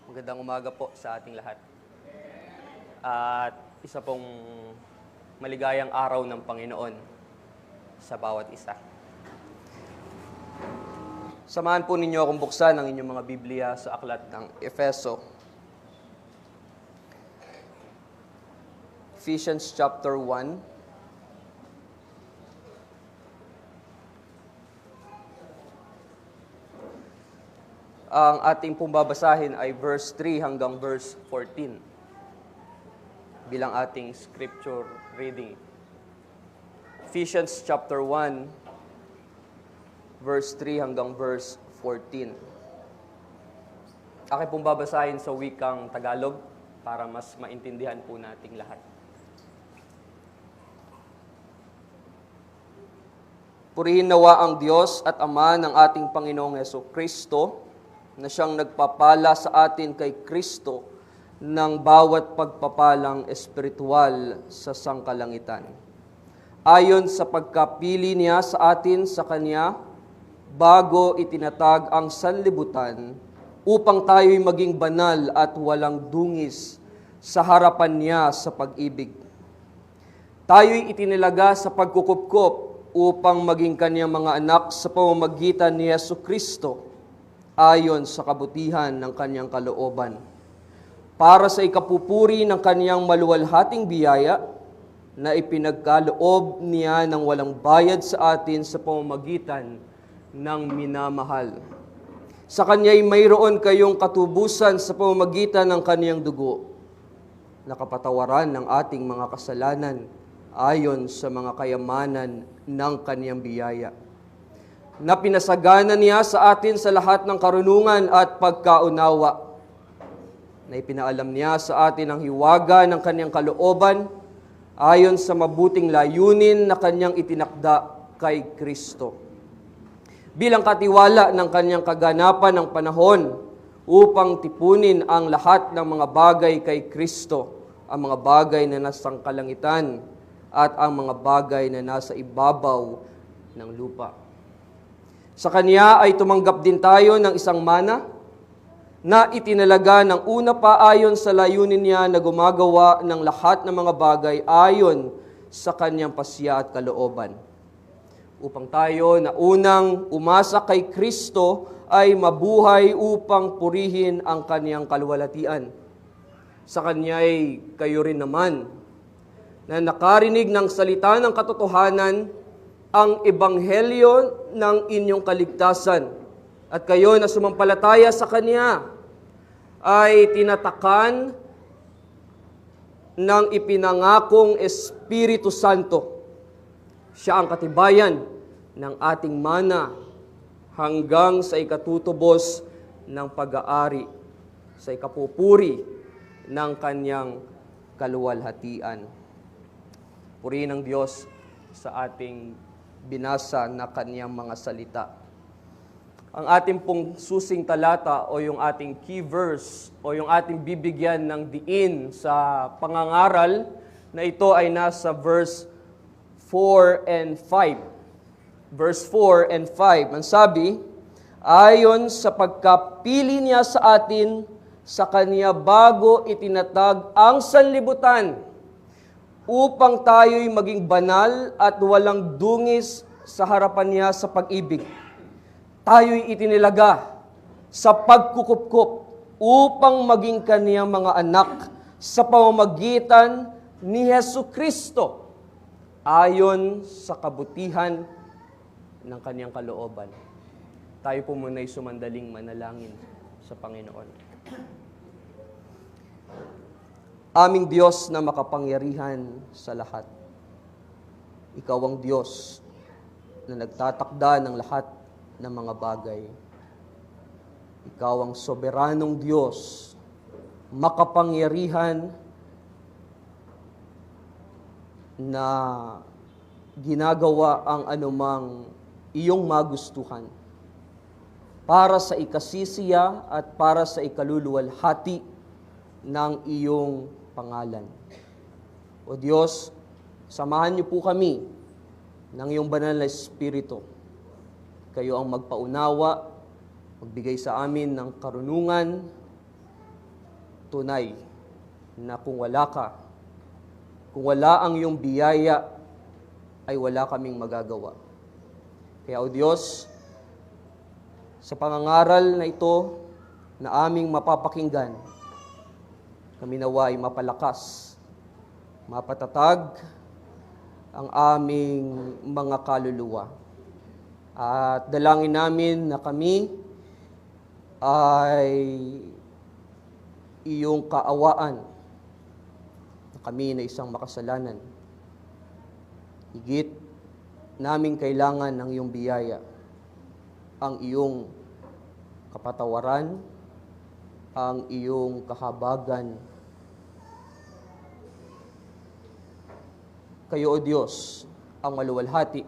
Magandang umaga po sa ating lahat. At isa pong maligayang araw ng Panginoon sa bawat isa. Samahan po ninyo akong buksan ang inyong mga Biblia sa aklat ng Efeso. Ephesians chapter 1. Ang ating pong babasahin ay verse 3 hanggang verse 14 bilang ating scripture reading. Ephesians chapter 1, verse 3 hanggang verse 14. Aking pong babasahin sa wikang Tagalog para mas maintindihan po nating lahat. Purihin nawa ang Diyos at Ama ng ating Panginoong Jesucristo, na siyang nagpapala sa atin kay Kristo ng bawat pagpapalang espiritual sa sangkalangitan. Ayon sa pagkapili niya sa atin sa Kanya, bago itinatag ang sanlibutan, upang tayo'y maging banal at walang dungis sa harapan niya sa pag-ibig. Tayo'y itinilaga sa pagkukupkop upang maging Kanyang mga anak sa pamamagitan ni Jesucristo, ayon sa kabutihan ng Kanyang kalooban, para sa ikapupuri ng Kanyang maluwalhating biyaya na ipinagkaloob niya ng walang bayad sa atin sa pamamagitan ng minamahal. Sa Kanya'y mayroon kayong katubusan sa pamamagitan ng Kanyang dugo, na kapatawaran ng ating mga kasalanan ayon sa mga kayamanan ng Kanyang biyaya, na pinasagana niya sa atin sa lahat ng karunungan at pagkaunawa, na ipinaalam niya sa atin ang hiwaga ng Kanyang kalooban ayon sa mabuting layunin na Kanyang itinakda kay Kristo, bilang katiwala ng Kanyang kaganapan ng panahon upang tipunin ang lahat ng mga bagay kay Kristo, ang mga bagay na nasa kalangitan at ang mga bagay na nasa ibabaw ng lupa. Sa Kanya ay tumanggap din tayo ng isang mana na itinalaga ng una pa ayon sa layunin niya na gumagawa ng lahat ng mga bagay ayon sa Kanyang pasya at kalooban, upang tayo na unang umasa kay Kristo ay mabuhay upang purihin ang Kanyang kaluwalhatian. Sa Kanya'y kayo rin naman na nakarinig ng salita ng katotohanan, ang ebanghelyo ng inyong kaligtasan, at kayo na sumampalataya sa Kanya ay tinatakan ng ipinangakong Espiritu Santo. Siya ang katibayan ng ating mana hanggang sa ikatutubos ng pag-aari, sa ikapupuri ng Kanyang kaluwalhatian. Purihin ng Diyos sa ating binasa na Kanyang mga salita. Ang ating pong susing talata o yung ating key verse o yung ating bibigyan ng diin sa pangangaral na ito ay nasa verse 4 and 5. Verse 4 and 5. Ang sabi, ayon sa pagkapili niya sa atin sa Kanya bago itinatag ang sanlibutan, upang tayo'y maging banal at walang dungis sa harapan niya sa pag-ibig. Tayo'y itinilaga sa pagkukupkop upang maging Kaniyang mga anak sa pamamagitan ni Jesucristo, ayon sa kabutihan ng Kaniyang kalooban. Tayo po muna'y sumandaling manalangin sa Panginoon. Aming Diyos na makapangyarihan sa lahat, Ikaw ang Diyos na nagtatakda ng lahat ng mga bagay. Ikaw ang soberanong Diyos, makapangyarihan na ginagawa ang anumang iyong magustuhan para sa ikasisiya at para sa ikaluluwalhati ng iyong pangalan. O Diyos, samahan niyo po kami ng iyong banal na Espiritu. Kayo ang magpaunawa, magbigay sa amin ng karunungan, tunay na kung wala ka, kung wala ang iyong biyaya, ay wala kaming magagawa. Kaya, O Diyos, sa pangangaral na ito na aming mapapakinggan, kami nawa ay mapalakas, mapatatag ang aming mga kaluluwa. At dalangin namin na kami ay iyong kaawaan, na kami na isang makasalanan. Higit naming kailangan ng iyong biyaya, ang iyong kapatawaran, ang iyong kahabagan. Kayo, O Diyos, ang maluwalhati.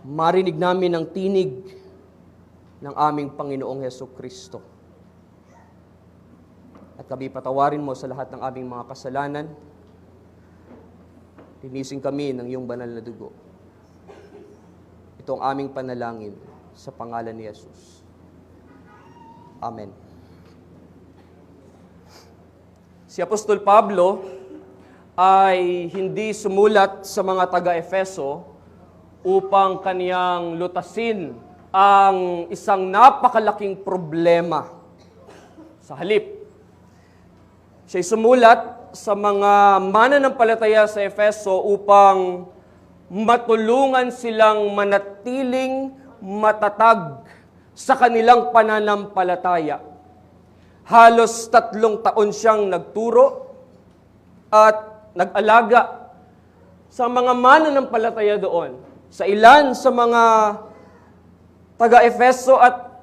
Marinig namin ang tinig ng aming Panginoong Hesukristo. At kami patawarin mo sa lahat ng aming mga kasalanan. Linisin kami ng iyong banal na dugo. Ito ang aming panalangin sa pangalan ni Jesus. Amen. Si Apostol Pablo ay hindi sumulat sa mga taga-Efeso upang kaniyang lutasin ang isang napakalaking problema. Sa halip, siya'y sumulat sa mga mananampalataya sa Efeso upang matulungan silang manatiling matatag sa kanilang pananampalataya. Halos 3 taon siyang nagturo at nag-alaga sa mga mananampalataya doon. Sa ilan sa mga taga-Efeso at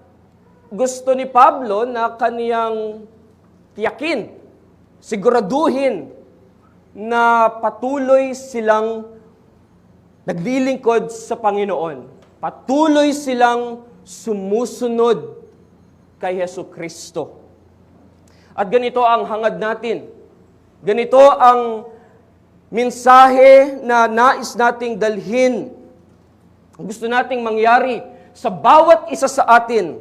gusto ni Pablo na kaniyang tiyakin, siguraduhin na patuloy silang naglilingkod sa Panginoon. Patuloy silang sumusunod kay Hesukristo. At ganito ang hangad natin. Ganito ang mensahe na nais nating dalhin. Gusto nating mangyari sa bawat isa sa atin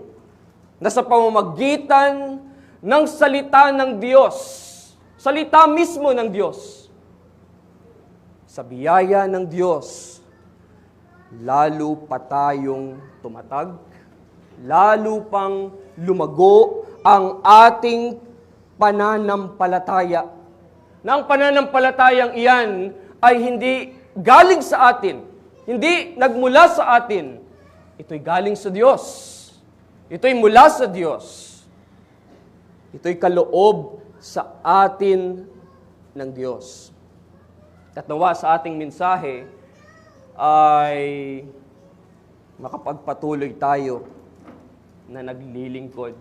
na sa pamamagitan ng salita ng Diyos, salita mismo ng Diyos, sa biyaya ng Diyos, lalo pa tayong tumatag, lalo pang lumago ang ating pananampalataya. Na ang pananampalatayang iyan ay hindi galing sa atin, hindi nagmula sa atin. Ito'y galing sa Diyos. Ito'y mula sa Diyos. Ito'y kaloob sa atin ng Diyos. At nawa sa ating mensahe ay makapagpatuloy tayo na naglilingkod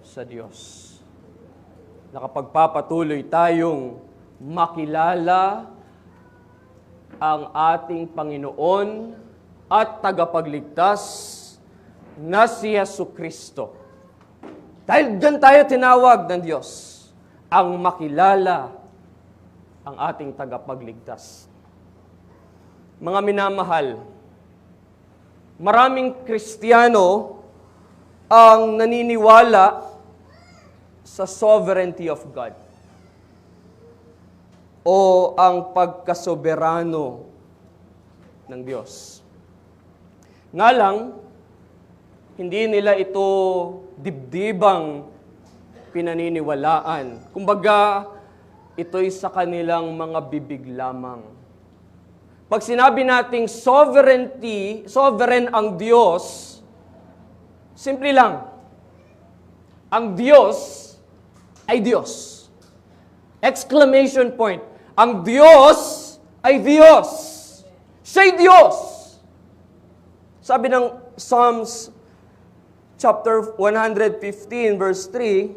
sa Diyos. Nakapagpapatuloy tayong makilala ang ating Panginoon at tagapagligtas na si Hesukristo. Dahil dyan tayo tinawag ng Diyos, ang makilala ang ating tagapagligtas. Mga minamahal, maraming Kristiyano ang naniniwala sa sovereignty of God o ang pagkasoberano ng Diyos. Nga lang, hindi nila ito dibdibang pinaniniwalaan. Kumbaga, ito'y sa kanilang mga bibig lamang. Pag sinabi nating sovereign ang Diyos, simple lang, ang Diyos ay Diyos. Exclamation point. Ang Diyos ay Diyos. Siya'y Diyos. Sabi ng Psalms chapter 115 verse 3,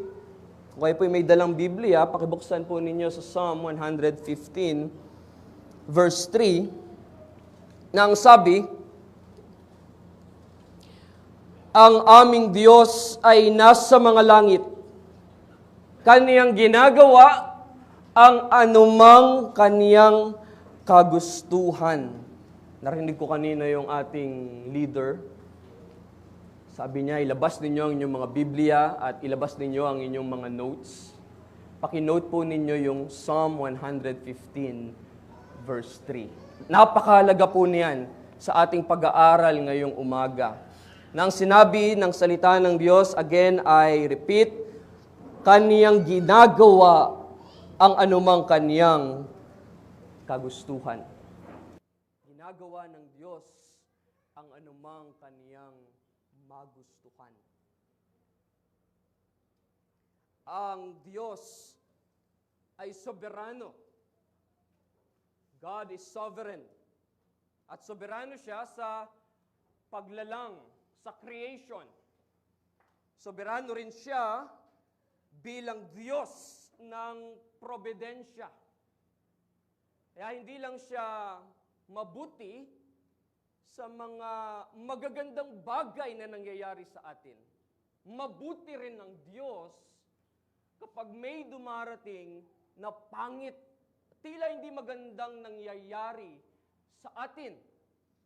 kung kayo po may dalang Biblia, pakibuksan po ninyo sa Psalm 115 verse 3, na ang sabi, ang aming Diyos ay nasa mga langit. Kaniyang ginagawa ang anumang kaniyang kagustuhan. Narinig ko kanina yung ating leader. Sabi niya, ilabas ninyo ang inyong mga Biblia at ilabas ninyo ang inyong mga notes. Paki-note po ninyo yung Psalm 115 verse 3. Napakahalaga po niyan sa ating pag-aaral ngayong umaga. Nang sinabi ng salita ng Diyos, again, I repeat, Kaniyang ginagawa ang anumang Kaniyang kagustuhan. Ginagawa ng Diyos ang anumang Kaniyang magustuhan. Ang Diyos ay soberano. God is sovereign. At soberano siya sa paglalang, sa creation. Soberano rin siya bilang Diyos ng probidensya. Kaya hindi lang siya mabuti sa mga magagandang bagay na nangyayari sa atin. Mabuti rin ng Diyos kapag may dumarating na pangit, tila hindi magandang nangyayari sa atin.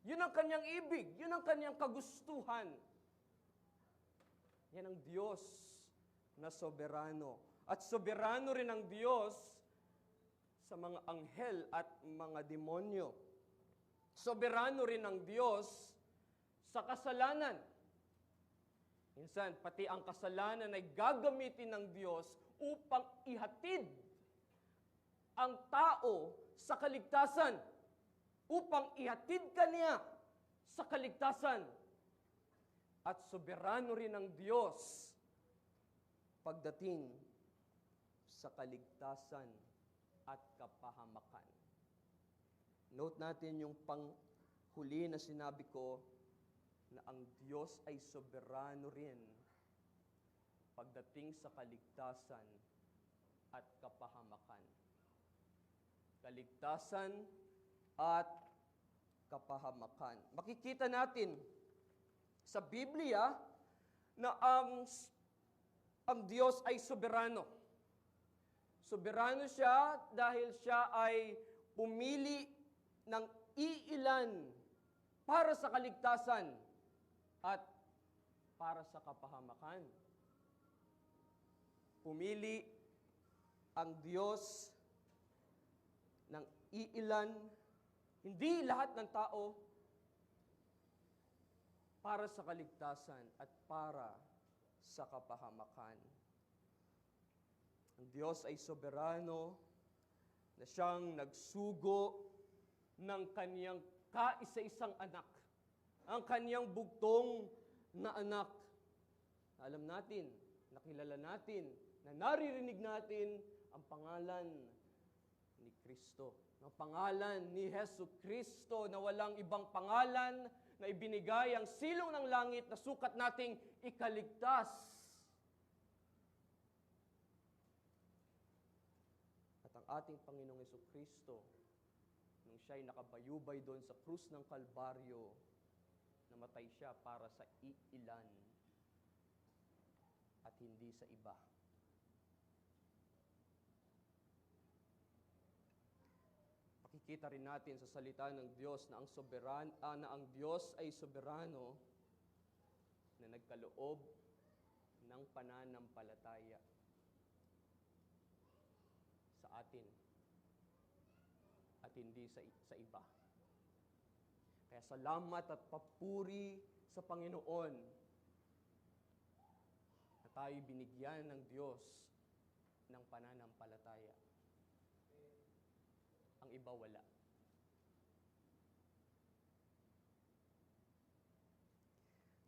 Yun ang kanyang ibig, yun ang kanyang kagustuhan. Yan ang Diyos na soberano. At soberano rin ang Diyos sa mga anghel at mga demonyo. Soberano rin ang Diyos sa kasalanan. Minsan, pati ang kasalanan ay gagamitin ng Diyos upang ihatid ang tao sa kaligtasan. Upang ihatid ka niya sa kaligtasan. At soberano rin ang Diyos pagdating sa kaligtasan at kapahamakan. Note natin yung panghuli na sinabi ko na ang Diyos ay soberano rin pagdating sa kaligtasan at kapahamakan. Kaligtasan at kapahamakan. Makikita natin sa Biblia na ang Diyos ay soberano. Soberano siya dahil siya ay pumili ng iilan para sa kaligtasan at para sa kapahamakan. Pumili ang Diyos ng iilan, hindi lahat ng tao, para sa kaligtasan at para sa kapahamakan. Ang Diyos ay soberano na siyang nagsugo ng kaniyang kaisa-isang anak, ang kaniyang bugtong na anak. Alam natin, nakilala natin, na naririnig natin ang pangalan ni Kristo. Ang pangalan ni Hesus Kristo na walang ibang pangalan na ibinigay ang silong ng langit na sukat nating ikaligtas. At ang ating Panginoong Hesus Kristo, nung siya'y nakabayubay doon sa krus ng Kalbaryo, namatay siya para sa iilan at hindi sa iba. Makikita rin natin sa salita ng Diyos na ang Diyos ay soberano na nagkaloob ng pananampalataya sa atin at hindi sa iba. Kaya salamat at papuri sa Panginoon na tayo binigyan ng Diyos ng pananampalataya. Ang iba wala.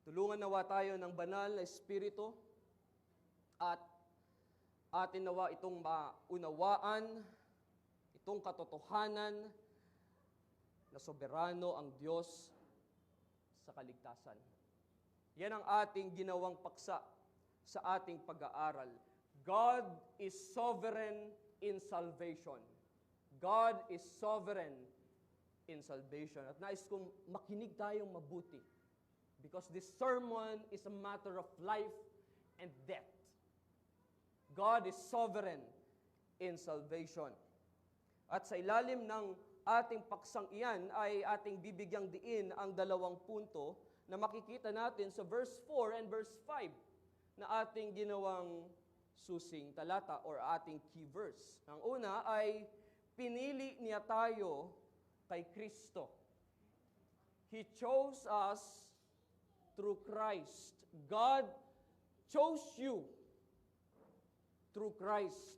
Tulungan nawa tayo ng banal na Espiritu at atin nawa itong maunawaan, itong katotohanan na soberano ang Diyos sa kaligtasan. Yan ang ating ginawang paksa sa ating pag-aaral. God is sovereign in salvation. God is sovereign in salvation. At nais kong makinig tayong mabuti because this sermon is a matter of life and death. God is sovereign in salvation. At sa ilalim ng ating paksang iyan ay ating bibigyang diin ang dalawang punto na makikita natin sa verse 4 and verse 5 na ating ginawang susing talata or ating key verse. Ang una ay pinili niya tayo kay Kristo. He chose us through Christ. God chose you through Christ.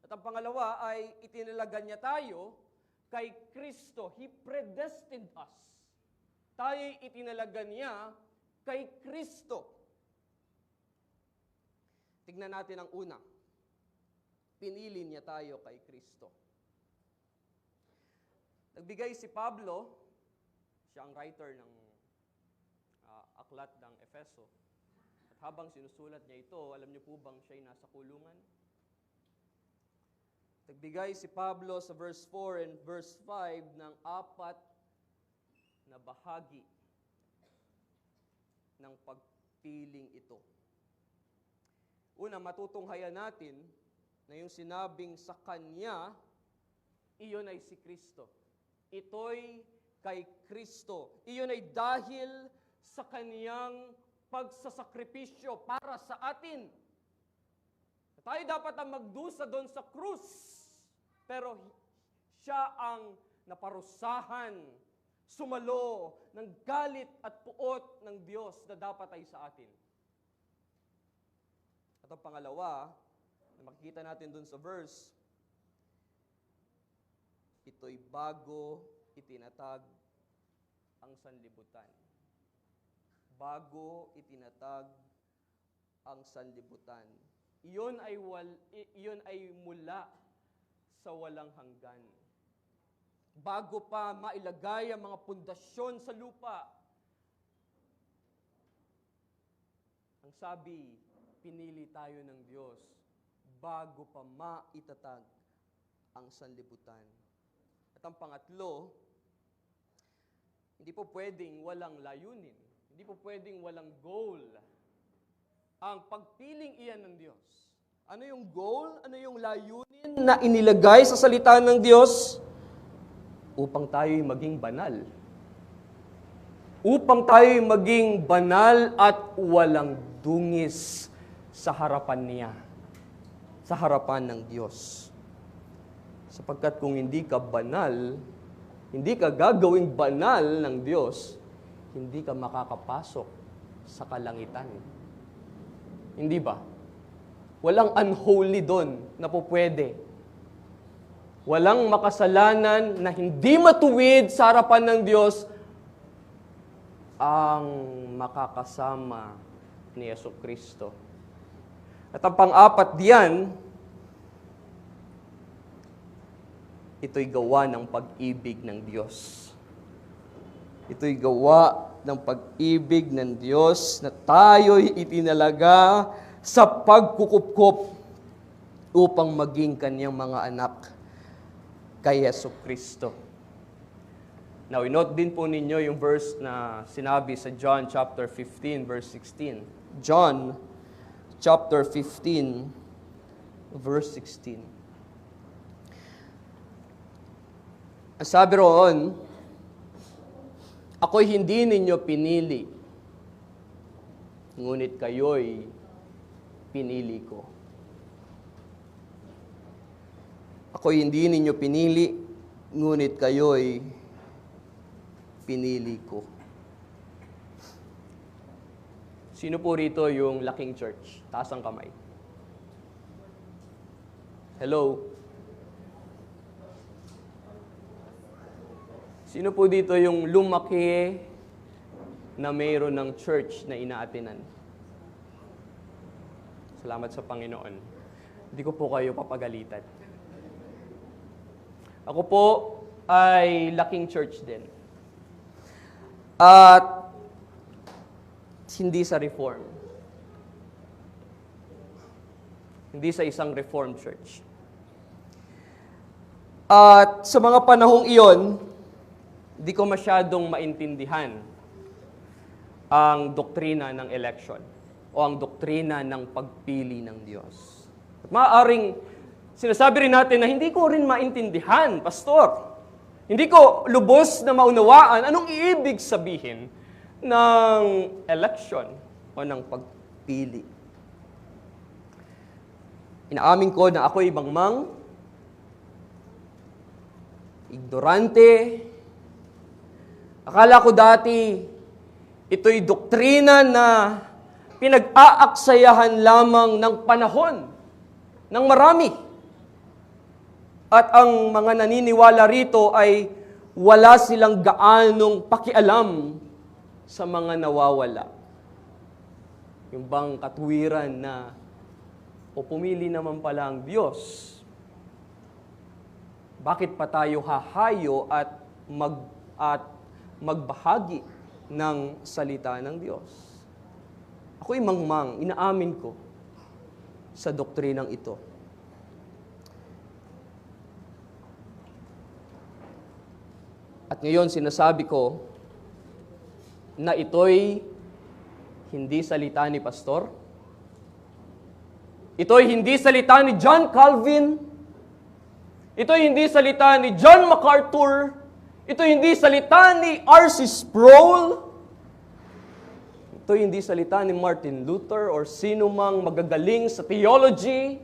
At ang pangalawa ay itinalagan niya tayo kay Kristo. He predestined us. Tayo'y itinalagan niya kay Kristo. Tignan natin ang una. Pinili niya tayo kay Kristo. Nagbigay si Pablo, siya ang writer ng aklat ng Efeso. At habang sinusulat niya ito, alam niyo po bang siya'y nasa kulungan? Nagbigay si Pablo sa verse 4 and verse 5 ng 4 na bahagi ng pagpiling ito. Una, matutunghayan natin na yung sinabing sa Kanya, iyon ay si Kristo. Ito'y kay Kristo. Iyon ay dahil sa Kaniyang pagsasakripisyo para sa atin. Tayo dapat ang magdusa doon sa krus. Pero siya ang naparusahan, sumalo ng galit at puot ng Diyos na dapat ay sa atin. At ang pangalawa, na makikita natin doon sa verse, ito'y bago itinatag ang sanlibutan. Bago itinatag ang sanlibutan. Iyon ay mula sa walang hanggan. Bago pa mailagay ang mga pundasyon sa lupa, ang sabi, pinili tayo ng Diyos bago pa maitatag ang sanlibutan. At ang pangatlo, hindi po pwedeng walang layunin. Hindi po pwedeng walang goal. Ang pagpiling iyan ng Diyos. Ano yung goal? Ano yung layunin na inilagay sa salita ng Diyos? Upang tayo'y maging banal. Upang tayo'y maging banal at walang dungis sa harapan niya. Sa harapan ng Diyos. Sapagkat kung hindi ka banal, hindi ka gagawing banal ng Diyos, hindi ka makakapasok sa kalangitan. Hindi ba? Walang unholy doon na po pwede. Walang makasalanan na hindi matuwid sa harapan ng Diyos ang makakasama ni Jesucristo. At ang pang-apat diyan, ito'y gawa ng pag-ibig ng Diyos. Ito'y gawa ng pag-ibig ng Diyos na tayo'y itinalaga sa pagkukupkop upang maging Kanyang mga anak kay Jesucristo. Now, inote din po ninyo yung verse na sinabi sa John chapter 15, verse 16. John chapter 15, verse 16. Ang sabi roon, ako'y hindi ninyo pinili, ngunit kayo'y pinili ko. Ako'y hindi ninyo pinili, ngunit kayo'y pinili ko. Sino po rito yung laking church? Taas ang kamay. Hello? Sino po dito yung lumaki na mayroon ng church na inaatinan? Salamat sa Panginoon. Hindi ko po kayo papagalitan. Ako po ay laking church din. At hindi sa reform. Hindi sa isang reformed church. At sa mga panahong iyon, di ko masyadong maintindihan ang doktrina ng election o ang doktrina ng pagpili ng Diyos. At maaaring sinasabi rin natin na hindi ko rin maintindihan, Pastor. Hindi ko lubos na maunawaan anong iibig sabihin ng election o ng pagpili. Inaamin ko na ako'y mangmang, ignorante. Akala ko dati, ito'y doktrina na pinag-aaksayahan lamang ng panahon ng marami. At ang mga naniniwala rito ay wala silang gaanong pakialam sa mga nawawala. Yung bang katuwiran na o pumili naman pala ang Diyos, bakit pa tayo hahayo at magbahagi ng salita ng Diyos? Ako'y mangmang, inaamin ko sa doktrinang ito. At ngayon sinasabi ko na ito'y hindi salita ni Pastor. Ito'y hindi salita ni John Calvin. Ito'y hindi salita ni John MacArthur. Ito'y hindi salita ni R.C. Sproul. Ito'y hindi salita ni Martin Luther or sino mang magagaling sa theology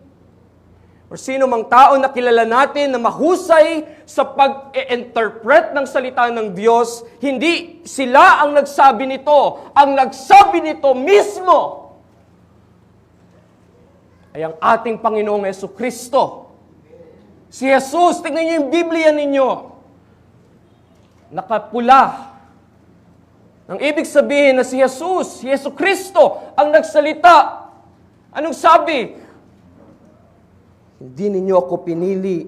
or sino mang tao na kilala natin na mahusay sa pag-interpret ng salita ng Diyos. Hindi sila ang nagsabi nito. Ang nagsabi nito mismo ay ang ating Panginoong Jesucristo. Si Jesus, tingnan niyo yung Biblia ninyo. Nakapula. Ang ibig sabihin na si Jesus, si Jesucristo, ang nagsalita. Anong sabi? Hindi ninyo ako pinili.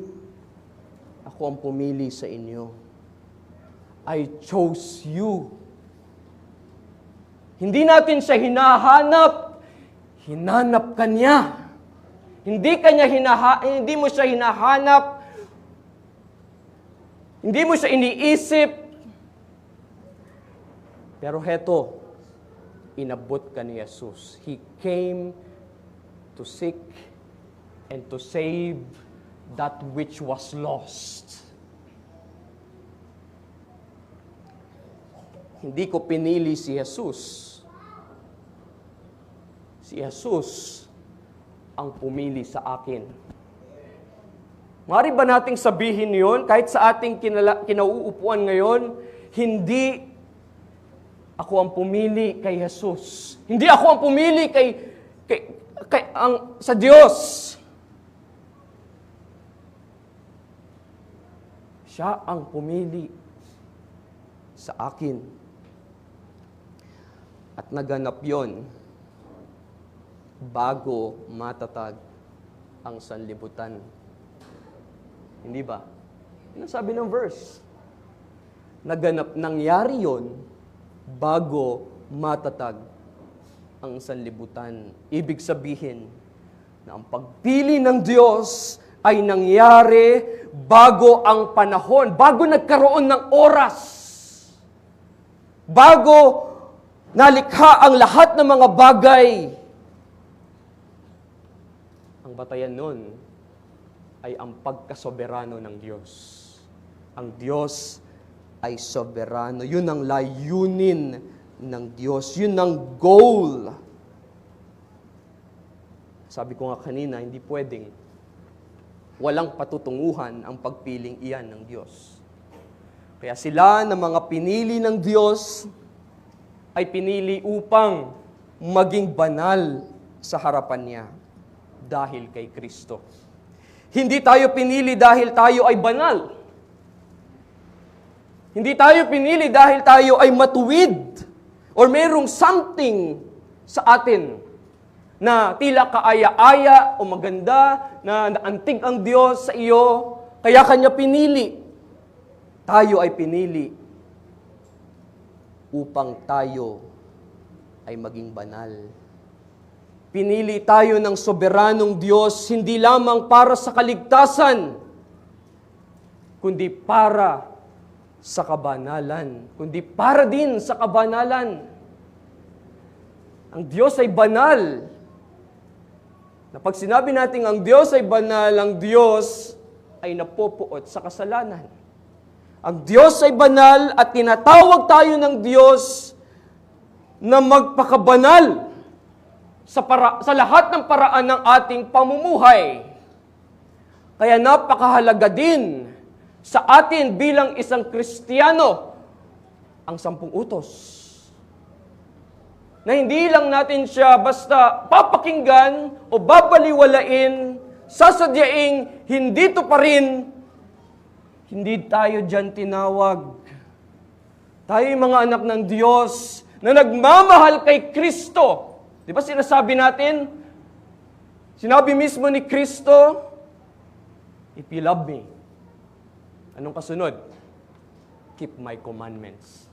Ako ang pumili sa inyo. I chose you. Hindi natin siya hinahanap. Hinanap ka niya. Hindi mo siya hinahanap. Hindi mo siya iniisip. Pero heto, inabot ka ni Jesus. He came to seek and to save that which was lost. Hindi ko pinili si Jesus. Si Jesus ang pumili sa akin. Maaari ba nating sabihin yon kahit sa ating kinauupuan ngayon, hindi ako ang pumili kay Jesus. Hindi ako ang pumili sa Diyos. Siya ang pumili sa akin. At naganap yon bago matatag ang sanlibutan. Hindi ba? Ano sabi ng verse? Nangyari yon bago matatag ang sanlibutan. Ibig sabihin na ang pagpili ng Diyos ay nangyari bago ang panahon, bago nagkaroon ng oras, bago nalikha ang lahat ng mga bagay. Ang batayan nun ay ang pagkasoberano ng Diyos. Ang Diyos ay soberano. Yun ang layunin ng Diyos. Yun ang goal. Sabi ko nga kanina, hindi pwedeng walang patutunguhan ang pagpiling iyan ng Diyos. Kaya sila na mga pinili ng Diyos ay pinili upang maging banal sa harapan niya dahil kay Kristo. Hindi tayo pinili dahil tayo ay banal. Hindi tayo pinili dahil tayo ay matuwid or merong something sa atin na tila kaaya-aya o maganda na naantig ang Diyos sa iyo, kaya Kanya pinili. Tayo ay pinili upang tayo ay maging banal. Pinili tayo ng soberanong Diyos hindi lamang para sa kaligtasan, kundi para sa kabanalan, kundi para din sa kabanalan. Ang Diyos ay banal. Na pag sinabi natin ang Diyos ay banal, ang Diyos ay napopuot sa kasalanan. Ang Diyos ay banal at tinatawag tayo ng Diyos na magpakabanal sa lahat ng paraan ng ating pamumuhay. Kaya napakahalaga din sa atin bilang isang Kristiyano ang 10 utos. Na hindi lang natin siya basta papakinggan o babaliwalain, sasadyaing hindi to pa rin, hindi tayo dyan tinawag. Tayo yung mga anak ng Diyos na nagmamahal kay Kristo. Di ba sinasabi natin? Sinabi mismo ni Kristo, if you love me, anong kasunod? Keep my commandments.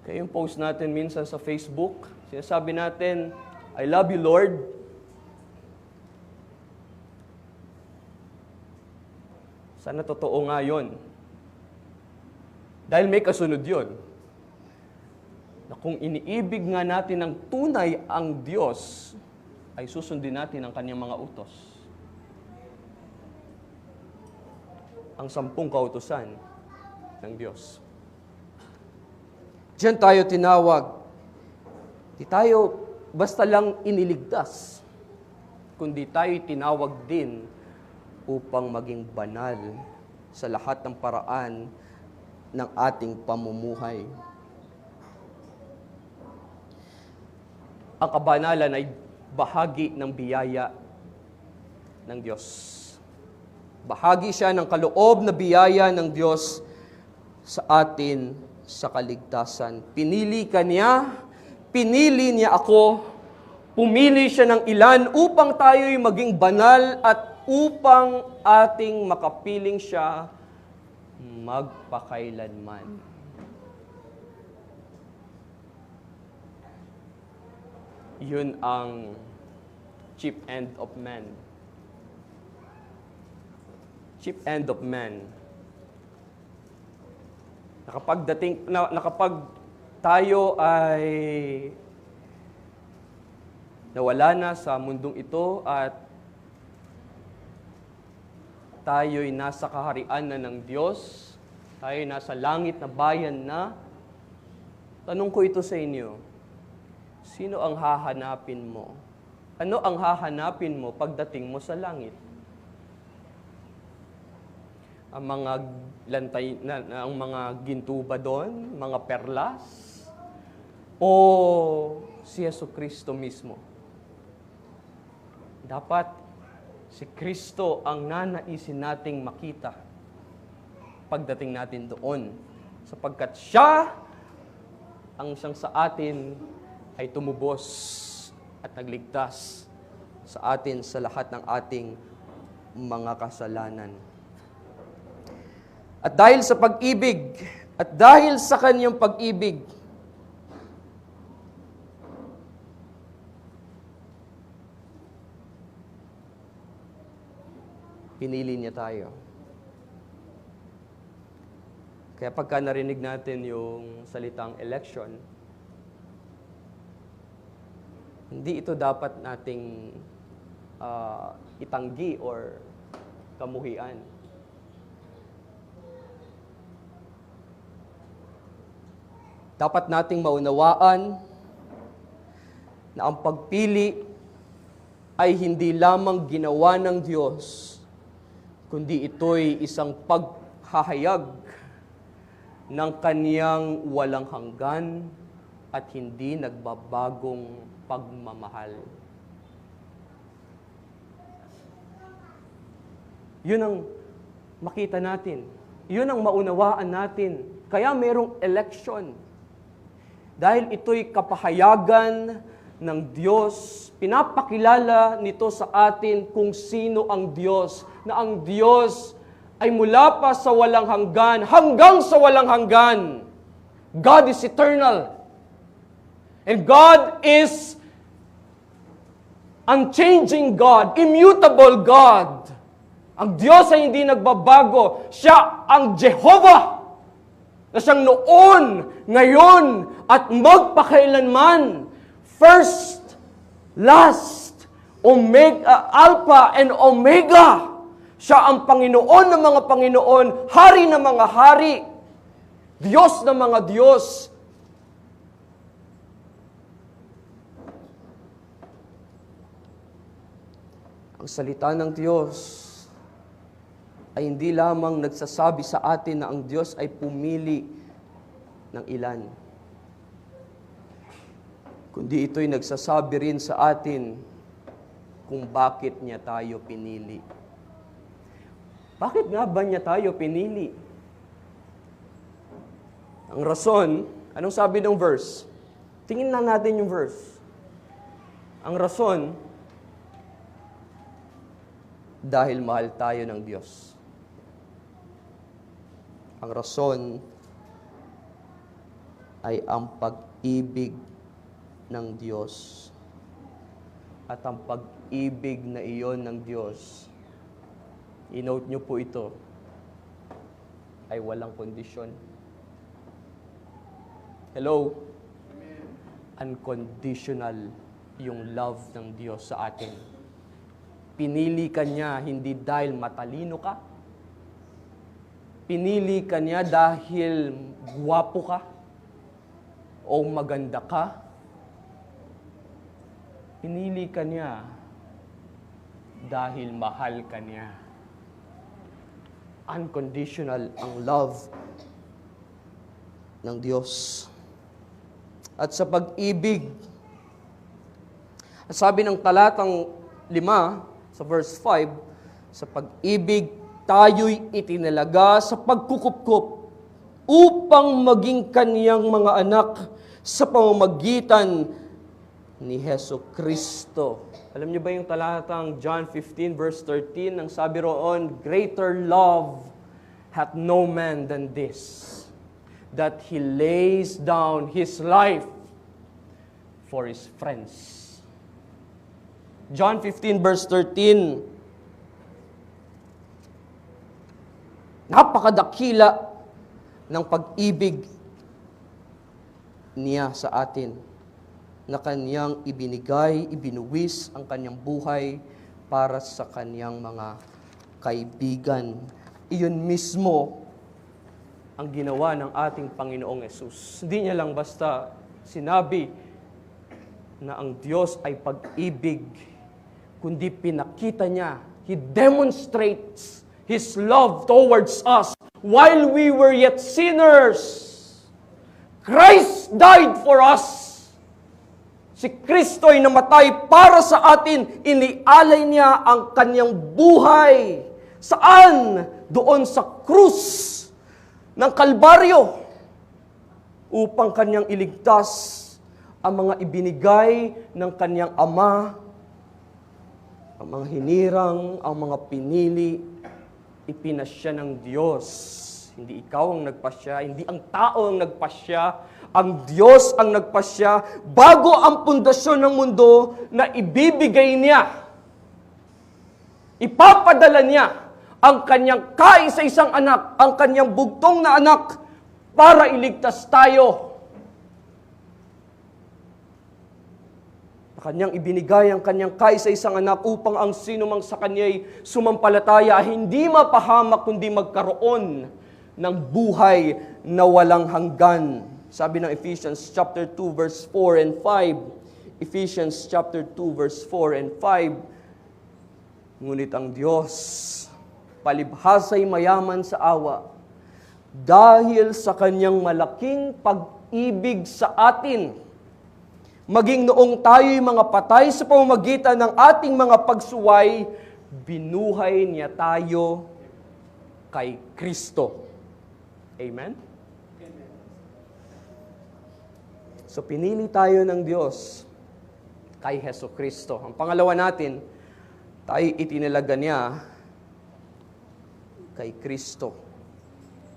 Kaya yung post natin minsan sa Facebook, sinasabi natin, I love you, Lord. Sana totoo nga yun. Dahil may kasunod yun. Na kung iniibig nga natin ng tunay ang Diyos, ay susundin natin ang kanyang mga utos. Ang 10 kautusan ng Diyos. Diyan tayo tinawag. Di tayo basta lang iniligtas, kundi tayo tinawag din upang maging banal sa lahat ng paraan ng ating pamumuhay. Ang kabanalan ay bahagi ng biyaya ng Diyos. Bahagi siya ng kaloob na biyaya ng Diyos sa atin sa kaligtasan. Pinili ka niya, pinili niya ako, pumili siya ng ilan upang tayo'y maging banal at upang ating makapiling siya magpakailanman. Yun ang chief end of man. Chief end of man. Nakapag tayo ay nawala na sa mundong ito at tayo'y nasa kaharian na ng Diyos, tayo'y nasa langit na bayan na, tanong ko ito sa inyo, sino ang hahanapin mo? Ano ang hahanapin mo pagdating mo sa langit? Ang mga lantay, ang mga ginto ba doon? Mga perlas? O si Jesucristo mismo? Dapat si Kristo ang nanaisin nating makita pagdating natin doon. Sapagkat siya ang siyang sa atin ay tumubos at nagligtas sa atin sa lahat ng ating mga kasalanan. At dahil sa pag-ibig, at dahil sa kanyang pag-ibig, pinili niya tayo. Kaya pagka narinig natin yung salitang election, hindi ito dapat nating itanggi or kamuhian. Dapat nating maunawaan na ang pagpili ay hindi lamang ginawa ng Diyos, kundi ito'y isang paghahayag ng Kaniyang walang hanggan at hindi nagbabagong pagmamahal. Yun ang makita natin. Yun ang maunawaan natin. Kaya mayroong election. Dahil ito'y kapahayagan ng Diyos, pinapakilala nito sa atin kung sino ang Diyos, na ang Diyos ay mula pa sa walang hanggan, hanggang sa walang hanggan. God is eternal. And God is unchanging God, immutable God. Ang Diyos ay hindi nagbabago. Siya ang Jehovah, na siyang noon, ngayon, at magpakailanman. First, last, Omega, Alpha and Omega. Siya ang Panginoon ng mga Panginoon, Hari ng mga hari, Diyos ng mga Diyos. Ang salita ng Diyos ay hindi lamang nagsasabi sa atin na ang Diyos ay pumili ng ilan, kundi ito'y nagsasabi rin sa atin kung bakit niya tayo pinili. Bakit nga ba niya tayo pinili? Ang rason, anong sabi ng verse? Tingin na natin yung verse. Ang rason, dahil mahal tayo ng Diyos. Ang rason ay ang pag-ibig ng Diyos. At ang pag-ibig na iyon ng Diyos, i-note nyo po ito, ay walang kondisyon. Hello? Amen. Unconditional yung love ng Diyos sa atin. Pinili ka niya hindi dahil matalino ka. Pinili ka niya dahil guwapo ka o maganda ka. Pinili ka niya dahil mahal ka niya. Unconditional ang love ng Diyos. At sa pag-ibig, sabi ng talatang 5, sa verse 5, sa pag-ibig, tayo'y itinalaga sa pagkukupkup upang maging kaniyang mga anak sa pamamagitan ni Heso Kristo. Alam niyo ba yung talatang John 15 verse 13, ang sabi roon, greater love hath no man than this, that he lays down his life for his friends. John 15 verse 13, napakadakila ng pag-ibig niya sa atin, na kanyang ibinigay, ibinuwis ang kanyang buhay para sa kanyang mga kaibigan. Iyon mismo ang ginawa ng ating Panginoong Hesus. Hindi niya lang basta sinabi na ang Diyos ay pag-ibig, kundi pinakita niya, He demonstrates His love towards us while we were yet sinners. Christ died for us. Si Kristo ay namatay para sa atin. Inialay niya ang kanyang buhay. Saan? Doon sa krus ng Kalbaryo upang kanyang iligtas ang mga ibinigay ng kanyang Ama, ang mga hinirang, ang mga pinili, ipinasya ng Diyos. Hindi ikaw ang nagpasya, hindi ang tao ang nagpasya, ang Diyos ang nagpasya bago ang pundasyon ng mundo na ibibigay niya. Ipapadala niya ang kanyang kaisa-isang anak, ang kanyang bugtong na anak para iligtas tayo. Kanyang ibinigay ang kanyang kaisa-isang anak upang ang sinumang sa kanya'y sumampalataya hindi mapahamak kundi magkaroon ng buhay na walang hanggan. Sabi ng Ephesians chapter 2 verse 4 and 5. Ephesians chapter 2 verse 4 and 5. Ngunit ang Diyos palibhasa'y mayaman sa awa dahil sa kanyang malaking pag-ibig sa atin. Maging noong tayo'y mga patay sa pamamagitan ng ating mga pagsuway, binuhay niya tayo kay Kristo. Amen? So pinili tayo ng Diyos kay Heso Kristo. Ang pangalawa natin, tayo itinalaga niya kay Kristo.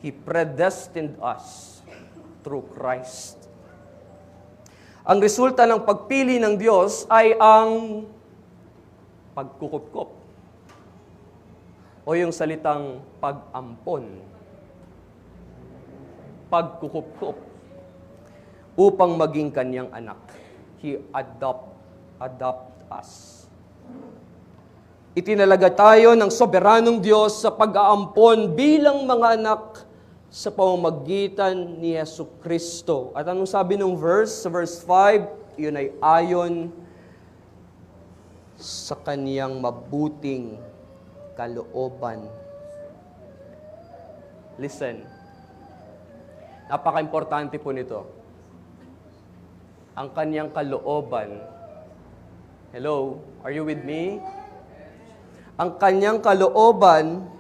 He predestined us through Christ. Ang resulta ng pagpili ng Diyos ay ang pagkukupkup o yung salitang pag-ampon. Pagkukupkup upang maging kanyang anak. He adopt us. Itinalaga tayo ng soberanong Diyos sa pag-aampon bilang mga anak sa pamamagitan ni Yesu Kristo. At anong sabi ng verse? Sa verse 5, yun ay ayon sa kaniyang mabuting kalooban. Listen, napaka-importante po nito. Ang kaniyang kalooban. Hello, are you with me? Ang kaniyang kalooban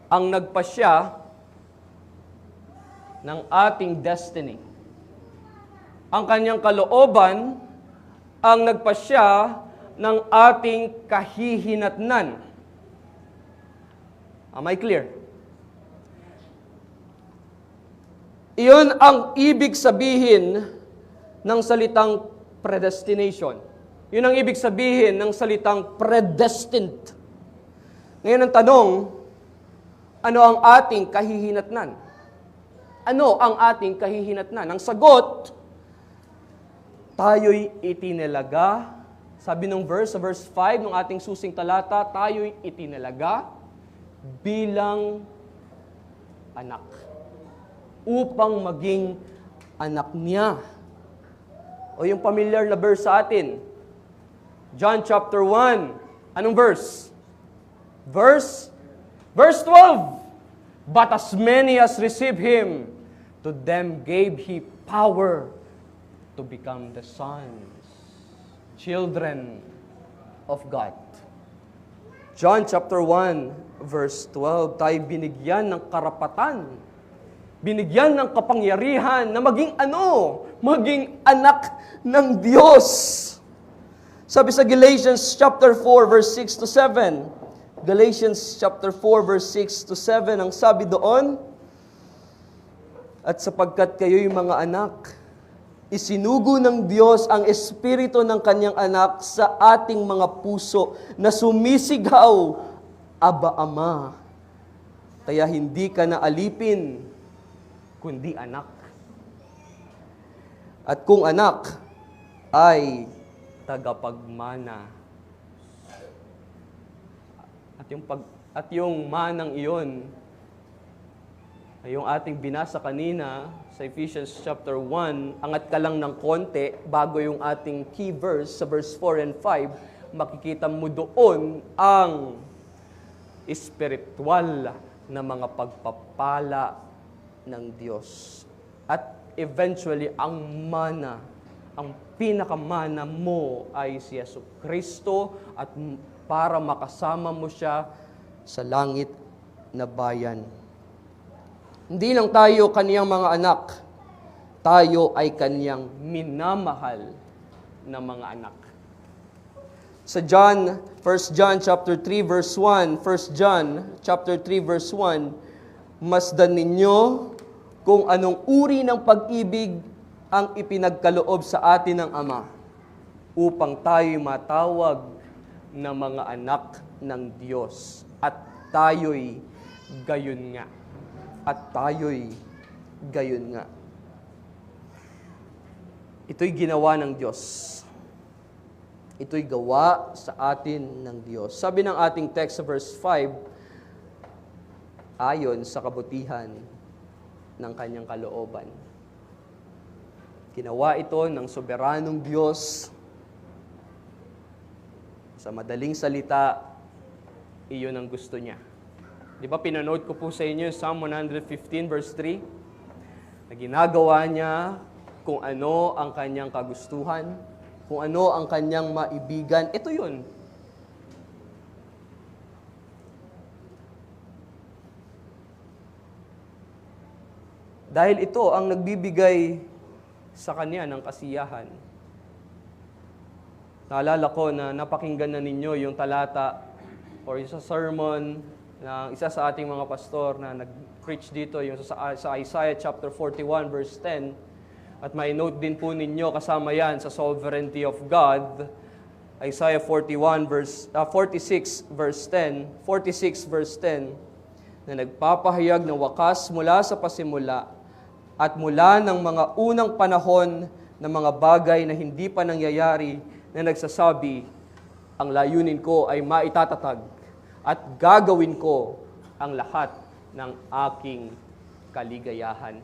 ang nagpasya ng ating destiny. Ang kaniyang kalooban ang nagpasya ng ating kahihinatnan. Am I clear? Iyon ang ibig sabihin ng salitang predestination. Yun ang ibig sabihin ng salitang predestined. Ngayon ang tanong, ano ang ating kahihinatnan? Ano ang ating kahihinatnan? Ang sagot, tayo'y itinalaga. Sabi ng verse, sa verse 5 ng ating susing talata, tayo'y itinalaga bilang anak. Upang maging anak niya. O yung familiar na verse sa atin, John chapter 1. Anong verse? Verse 12. But as many as receive Him, to them gave He power to become the sons, children of God. John chapter 1, verse 12, tayo binigyan ng karapatan, binigyan ng kapangyarihan na maging ano? Maging anak ng Diyos. Sabi sa Galatians chapter 4, verse 6 to 7, Galatians chapter 4, verse 6 to 7, ang sabi doon, at sapagkat kayo'y mga anak, isinugo ng Diyos ang Espiritu ng Kanyang anak sa ating mga puso na sumisigaw, Aba, Ama. Kaya hindi ka na alipin, kundi anak. At kung anak, ay tagapagmana. At yung manang iyon, ay yung ating binasa kanina sa Ephesians chapter 1, angat ka lang ng konti bago yung ating key verse sa verse 4 and 5, makikita mo doon ang espiritual na mga pagpapala ng Diyos. At eventually, ang mana, ang pinakamana mo ay si Yesu Kristo at para makasama mo siya sa langit na bayan. Hindi lang tayo kaniyang mga anak, tayo ay kaniyang minamahal na mga anak. Sa 1 John chapter 3 verse 1, 1 John chapter 3 verse 1, masdan ninyo kung anong uri ng pag-ibig ang ipinagkaloob sa atin ng Ama upang tayo'y matawag na mga anak ng Diyos. At tayo'y gayon nga. At tayo'y gayon nga. Ito'y ginawa ng Diyos. Ito'y gawa sa atin ng Diyos. Sabi ng ating text sa verse 5, ayon sa kabutihan ng Kanyang kalooban. Ginawa ito ng soberanong Diyos. Sa madaling salita, iyon ang gusto niya. Di ba pinanood ko po sa inyo Psalm 115 verse 3? Na ginagawa niya kung ano ang kanyang kagustuhan, kung ano ang kanyang maibigan. Ito yun. Dahil ito ang nagbibigay sa kanya ng kasiyahan. Naalala ko na napakinggan na ninyo yung talata or yung sa sermon na isa sa ating mga pastor na nag-preach dito, yung sa Isaiah chapter 41 verse 10. At may note din po ninyo kasama yan sa sovereignty of God. Isaiah 46 verse 10 na nagpapahayag ng wakas mula sa pasimula at mula ng mga unang panahon ng mga bagay na hindi pa nangyayari na nagsasabi, ang layunin ko ay maitatatag at gagawin ko ang lahat ng aking kaligayahan.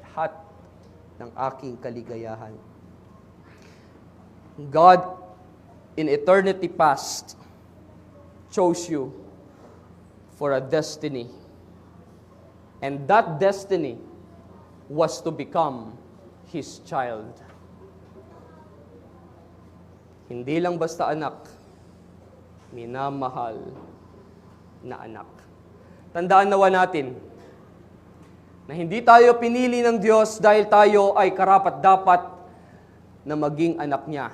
Lahat ng aking kaligayahan. God, in eternity past, chose you for a destiny. And that destiny was to become His child. Hindi lang basta anak, minamahal na anak. Tandaan nawa natin na hindi tayo pinili ng Diyos dahil tayo ay karapat-dapat na maging anak niya.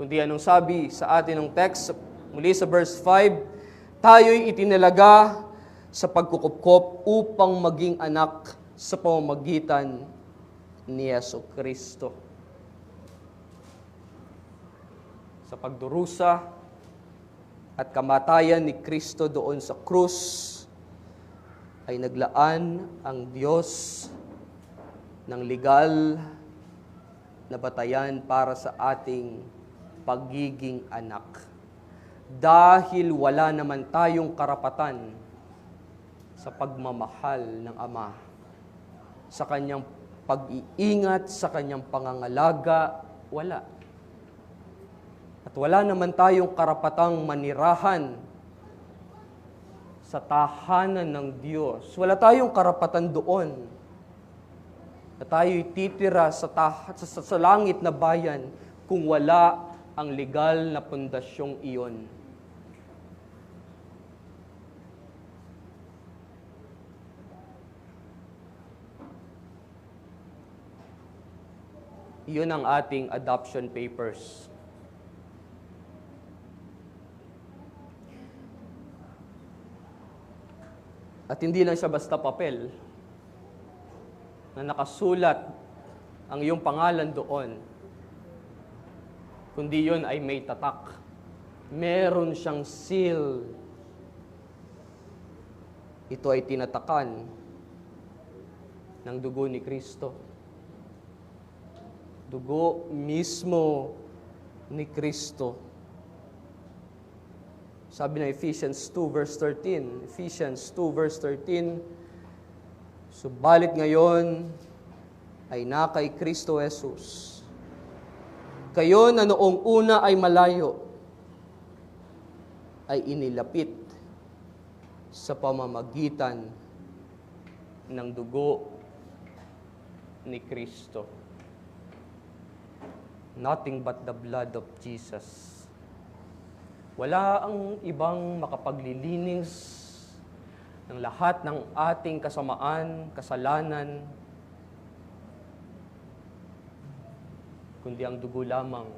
Kundi anong sabi sa atin ng text, muli sa verse 5, tayo'y itinalaga sa pagkukupkop upang maging anak sa pamamagitan ni Jesucristo. Sa pagdurusa at kamatayan ni Kristo doon sa krus, ay naglaan ang Diyos ng legal na batayan para sa ating pagiging anak. Dahil wala naman tayong karapatan sa pagmamahal ng Ama, sa Kanyang pag-iingat, sa Kanyang pangangalaga, wala. At wala naman tayong karapatang manirahan sa tahanan ng Diyos. Wala tayong karapatan doon na tayo'y titira sa langit na bayan kung wala ang legal na pundasyong iyon. Iyon ang ating adoption papers. At hindi lang siya basta papel na nakasulat ang iyong pangalan doon, kundi yun ay may tatak. Meron siyang seal. Ito ay tinatakan ng dugo ni Kristo. Dugo mismo ni Kristo. Sabi na Ephesians 2 verse 13, Ephesians 2 verse 13, subalit ngayon ay na kay Kristo Jesus. Kayo na noong una ay malayo, ay inilapit sa pamamagitan ng dugo ni Kristo. Nothing but the blood of Jesus. Wala ang ibang makapaglilinis ng lahat ng ating kasamaan, kasalanan, kundi ang dugo lamang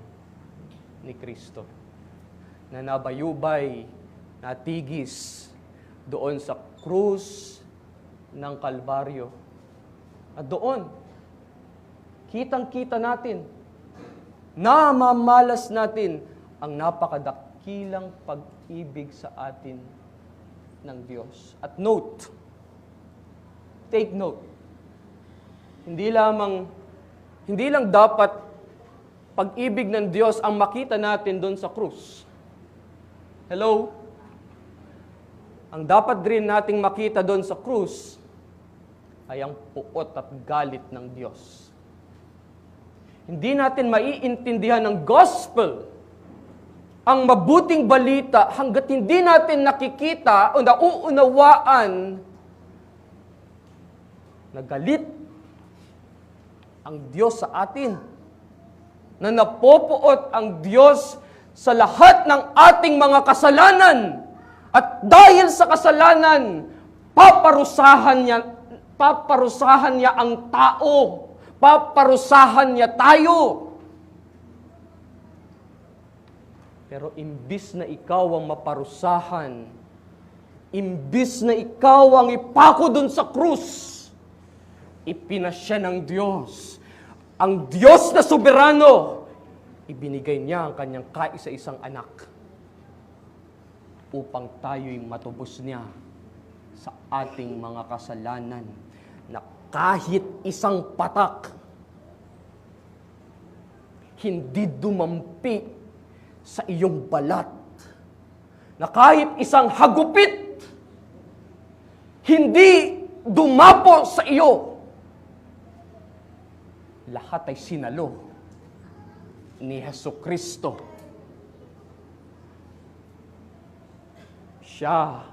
ni Kristo na nabayubay, natigis doon sa krus ng Kalbaryo. At doon, kitang-kita natin, namamalas natin ang napakadakilang pag-ibig sa atin ng Diyos. At note, take note, hindi lang dapat pag-ibig ng Diyos ang makita natin doon sa krus. Hello? Ang dapat rin nating makita doon sa krus ay ang puot at galit ng Diyos. Hindi natin maiintindihan ng gospel, ang mabuting balita, hanggat hindi natin nakikita o nauunawaan na galit ang Diyos sa atin, na napopuot ang Diyos sa lahat ng ating mga kasalanan. At dahil sa kasalanan, paparusahan niya ang tao. Paparusahan niya tayo. Pero imbis na ikaw ang maparusahan, imbis na ikaw ang ipako dun sa krus, ipinasya ng Diyos. Ang Diyos na soberano, ibinigay niya ang kanyang kaisa-isang anak upang tayo'y matubos niya sa ating mga kasalanan na kahit isang patak hindi dumampi sa iyong balat, na kahit isang hagupit hindi dumapo sa iyo, lahat ay sinalo ni Jesucristo. Siya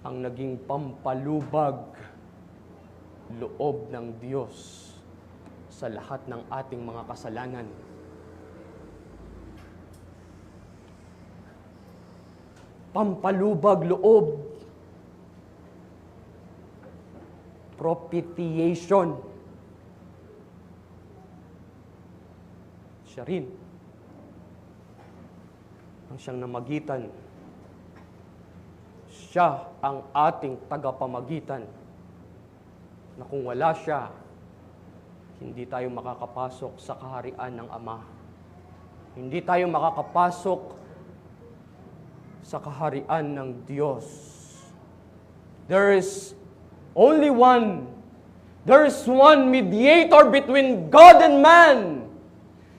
ang naging pampalubag loob ng Diyos sa lahat ng ating mga kasalanan. Pampalubag loob. Propitiation. Siya rin ang siyang namagitan. Siya ang ating tagapamagitan na kung wala siya, hindi tayo makakapasok sa kaharian ng Ama. Hindi tayo makakapasok sa kaharian ng Diyos. There is one mediator between God and man.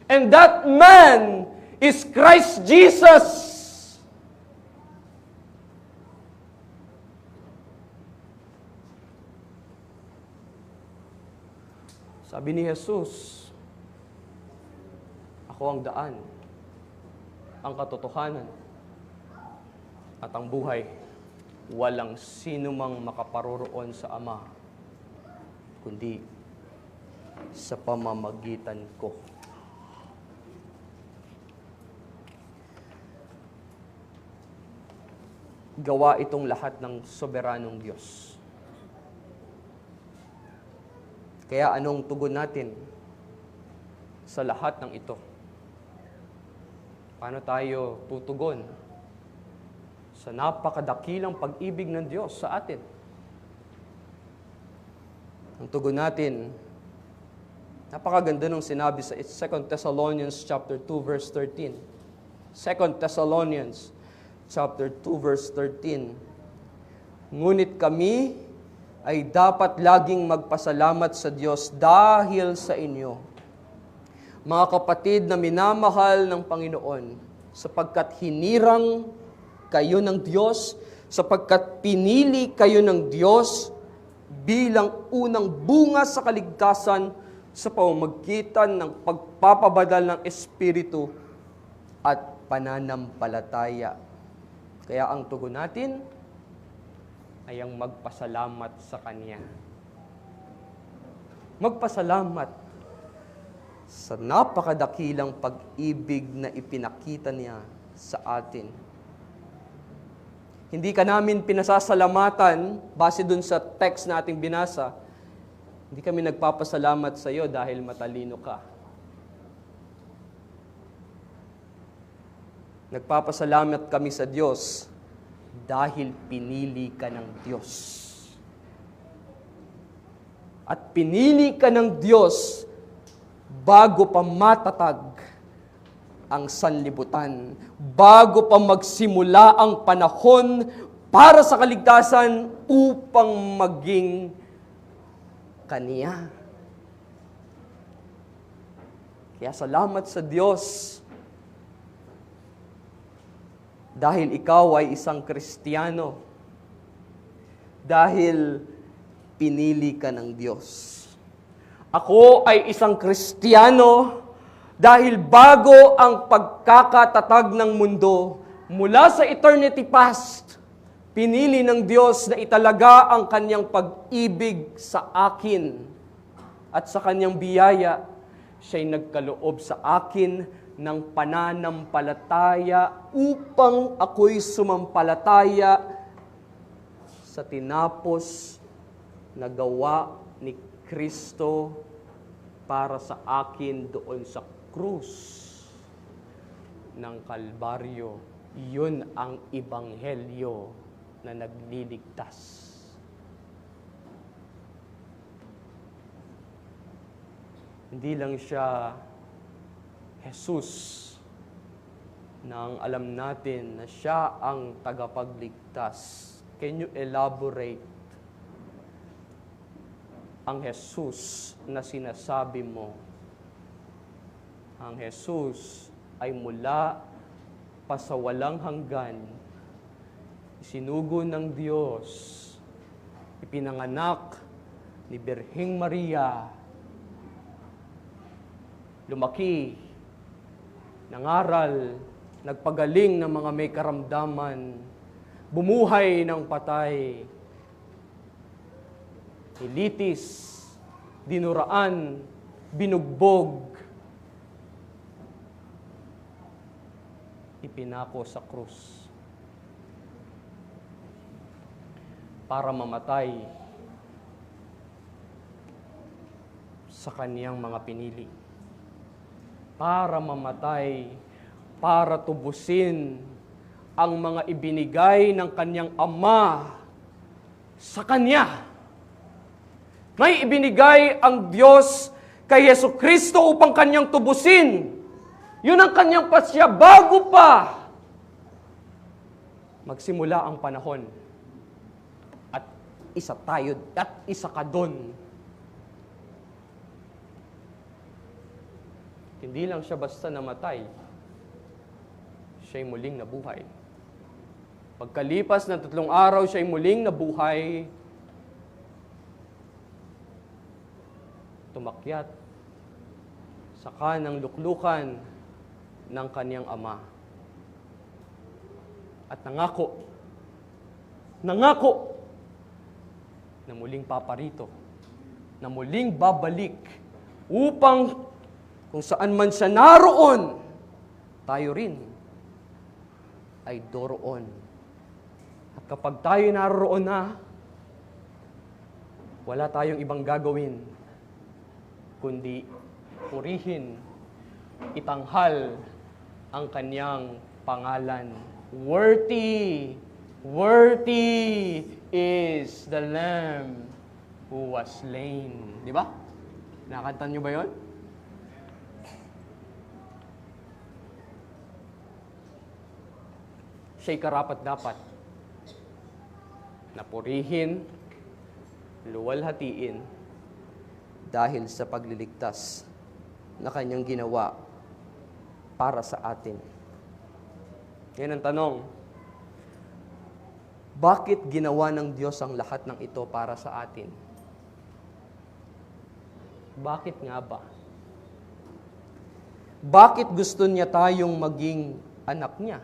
And that man is Christ Jesus. Sabi ni Jesus, ako ang daan, ang katotohanan, at ang buhay. Walang sino mang makaparoroon sa Ama, kundi sa pamamagitan ko. Gawa itong lahat ng soberanong Diyos. Kaya anong tugon natin sa lahat ng ito? Paano tayo tutugon sa napakadakilang pag-ibig ng Diyos sa atin? Ang tugon natin, napakaganda nung sinabi sa 2 Thessalonians chapter 2 verse 13. 2 Thessalonians chapter 2 verse 13. Ngunit kami ay dapat laging magpasalamat sa Diyos dahil sa inyo, mga kapatid na minamahal ng Panginoon, sapagkat hinirang kayo ng Diyos, sapagkat pinili kayo ng Diyos bilang unang bunga sa kaligtasan sa pamamagitan ng pagpapabadal ng Espiritu at pananampalataya. Kaya ang tugon natin ay ang magpasalamat sa Kanya. Magpasalamat sa napakadakilang pag-ibig na ipinakita niya sa atin. Hindi ka namin pinasasalamatan, base dun sa text na ating binasa, hindi kami nagpapasalamat sa iyo dahil matalino ka. Nagpapasalamat kami sa Diyos dahil pinili ka ng Diyos. At pinili ka ng Diyos bago pa matatag ang sanlibutan, bago pa magsimula ang panahon para sa kaligtasan upang maging Kaniya. Kaya salamat sa Diyos dahil ikaw ay isang Kristiyano, dahil pinili ka ng Diyos. Ako ay isang Kristiyano dahil bago ang pagkakatatag ng mundo, mula sa eternity past, pinili ng Diyos na italaga ang Kanyang pag-ibig sa akin at sa Kanyang biyaya. Siya'y nagkaloob sa akin ng pananampalataya upang ako'y sumampalataya sa tinapos na gawa ni Kristo para sa akin doon sa krus ng Kalbaryo. Yun ang ebanghelyo na nagliligtas. Hindi lang siya Jesus na ang alam natin na siya ang tagapagligtas. Can you elaborate ang Jesus na sinasabi mo? Ang Jesus ay mula pa sa walang hanggan, isinugo ng Diyos, ipinanganak ni Birheng Maria lumaki, nangaral, nagpagaling ng mga may karamdaman, bumuhay ng patay, ilitis, dinuraan, binugbog, ipinako sa krus para mamatay sa kaniyang mga pinili. Para mamatay, para tubusin ang mga ibinigay ng kaniyang Ama sa Kanya. May ibinigay ang Diyos kay Jesucristo upang Kanyang tubusin. Yun ang Kanyang pasya bago pa magsimula ang panahon. At isa tayo, at isa ka doon. Hindi lang siya basta namatay, siya'y muling nabuhay. Pagkalipas ng 3 araw, siya'y muling nabuhay, tumakyat sa kanang luklukan ng kaniyang Ama. At nangako na muling paparito, na muling babalik upang kung saan man siya naroon, tayo rin ay doroon. At kapag tayo naroon na, wala tayong ibang gagawin kundi purihin, itanghal ang kaniyang pangalan. Worthy is the Lamb who was slain. Di ba? Nakanta niyo ba yon? Siya'y karapat-dapat na purihin, luwalhatiin, dahil sa pagliligtas na Kanyang ginawa para sa atin. Yan ang tanong. Bakit ginawa ng Diyos ang lahat ng ito para sa atin? Bakit nga ba? Bakit gusto niya tayong maging anak niya?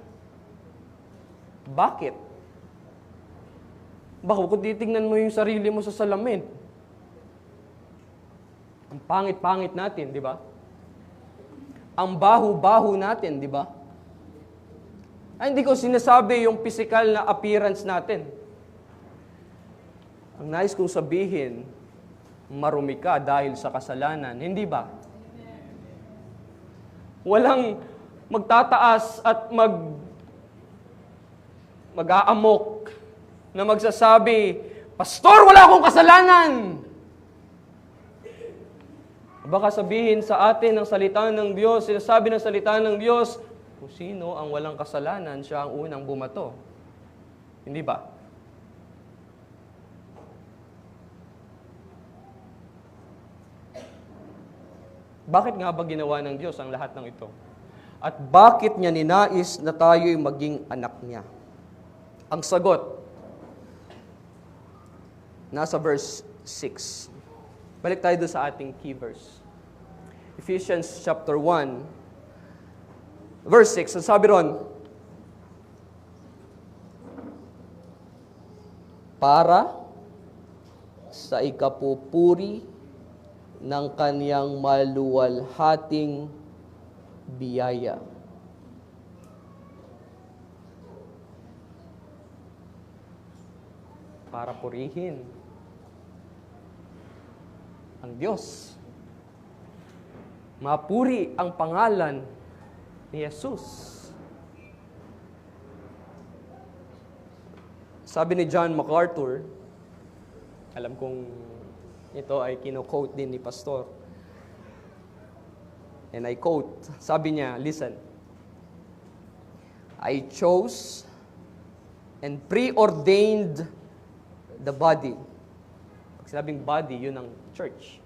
Bakit? Baka kung titingnan mo yung sarili mo sa salamin, ang pangit-pangit natin, di ba? Ang baho-baho natin, di ba? Ay, hindi ko sinasabi yung physical na appearance natin. Ang nais kong sabihin, marumi ka dahil sa kasalanan, hindi ba? Walang magtataas at mag-aamok na magsasabi, Pastor, wala akong kasalanan! Baka sabihin sa atin ng salita ng Diyos, sinasabi ng salita ng Diyos, kung sino ang walang kasalanan, siya ang unang bumato. Hindi ba? Bakit nga ba ginawa ng Diyos ang lahat ng ito? At bakit niya ninais na tayo'y maging anak niya? Ang sagot, nasa verse 6. Balik tayo doon sa ating key verse. Ephesians chapter 1, verse 6. Ang sabi ron, para sa ikapupuri ng Kaniyang maluwalhating biyaya. Para purihin ang Diyos. Mapuri ang pangalan ni Jesus. Sabi ni John MacArthur, alam kong ito ay kino-quote din ni Pastor. And I quote, sabi niya, listen, I chose and preordained the body. Pag sinabing body, yun ang church.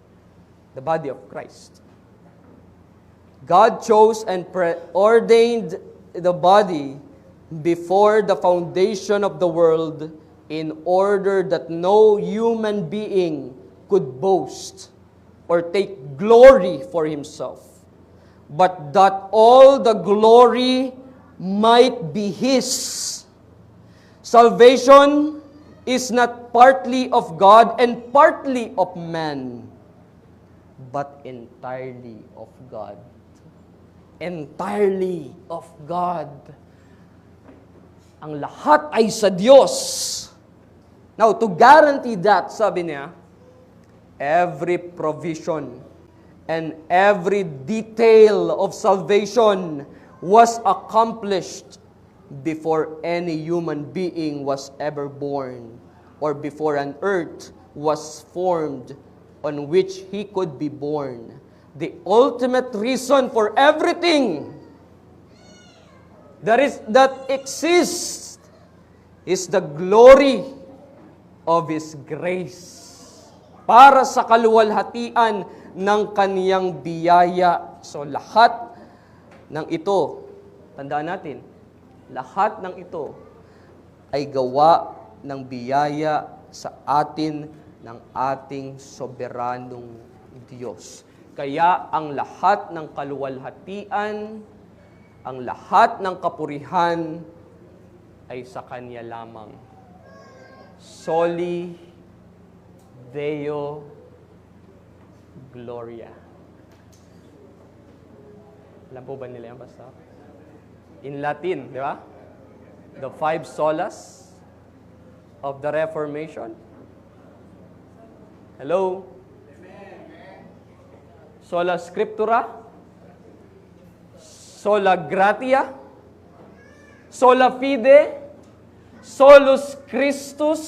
The body of Christ. God chose and preordained the body before the foundation of the world in order that no human being could boast or take glory for himself. but that all the glory might be His. Salvation is not partly of God and partly of man, but entirely of God. Entirely of God. Ang lahat ay sa Diyos. Now, to guarantee that, sabi niya, every provision and every detail of salvation was accomplished before any human being was ever born, or before an earth was formed on which he could be born. The ultimate reason for everything that exists is the glory of His grace, para sa kaluwalhatian ng Kaniyang biyaya. So lahat ng ito, tandaan natin, lahat ng ito ay gawa ng biyaya sa atin ng ating soberanong Diyos. Kaya ang lahat ng kaluwalhatian, ang lahat ng kapurihan ay sa Kanya lamang. Soli Deo Gloria. Alam po ba nila yan, Pastor? In Latin, di ba? The 5 solas of the Reformation. Hello? Sola Scriptura, Sola Gratia, Sola Fide, Solus Christus.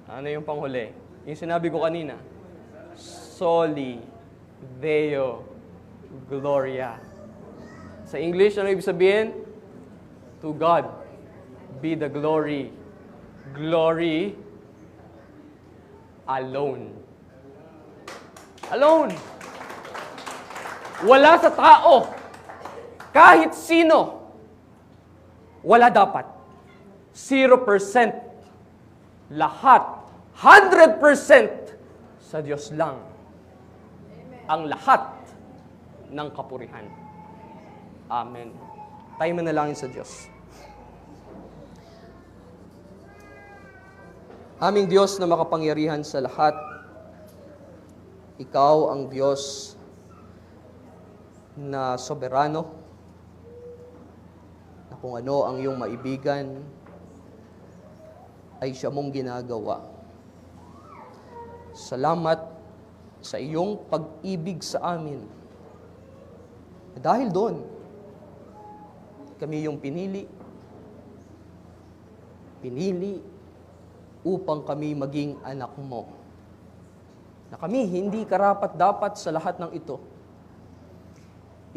Ano yung panghuli? Yung sinabi ko kanina. Soli Deo Gloria. Sa English, ano ibig sabihin? To God be the glory. Glory alone. Alone. Wala sa tao. Kahit sino. Wala dapat. 0%. Lahat. 100% sa Diyos lang. Ang lahat ng kapurihan. Amen. Tayo manalangin sa Diyos. Aming Diyos na makapangyarihan sa lahat, Ikaw ang Diyos na soberano, na kung ano ang iyong maibigan, ay siya mong ginagawa. Salamat sa iyong pag-ibig sa amin. Dahil doon, kami yung pinili upang kami maging anak mo. Na kami hindi karapat-dapat sa lahat ng ito.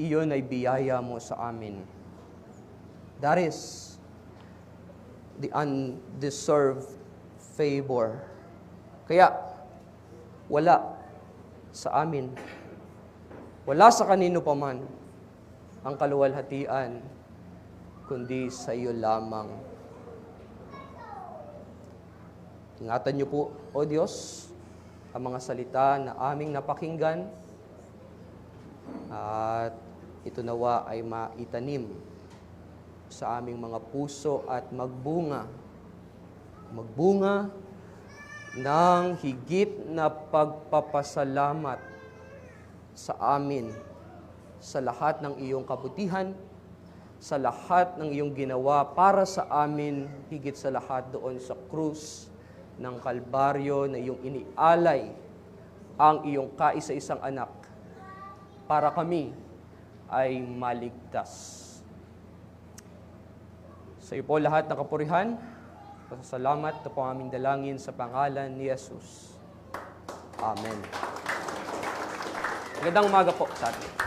Iyon ay biyaya mo sa amin. That is the undeserved favor. Kaya, wala sa amin, wala sa kanino paman ang kaluwalhatian, kundi sa iyo lamang. Ingatan niyo po, O Diyos, ang mga salita na aming napakinggan at ito nawa ay maitanim sa aming mga puso at magbunga ng higit na pagpapasalamat sa amin sa lahat ng iyong kabutihan, sa lahat ng iyong ginawa para sa amin, higit sa lahat doon sa krus ng Kalbaryo na iyong inialay ang iyong kaisa-isang anak para kami ay maligtas. Sa iyo po lahat ng kapurihan, pasasalamat na po aming dalangin sa pangalan ni Jesus. Amen. Magandang umaga po sa atin.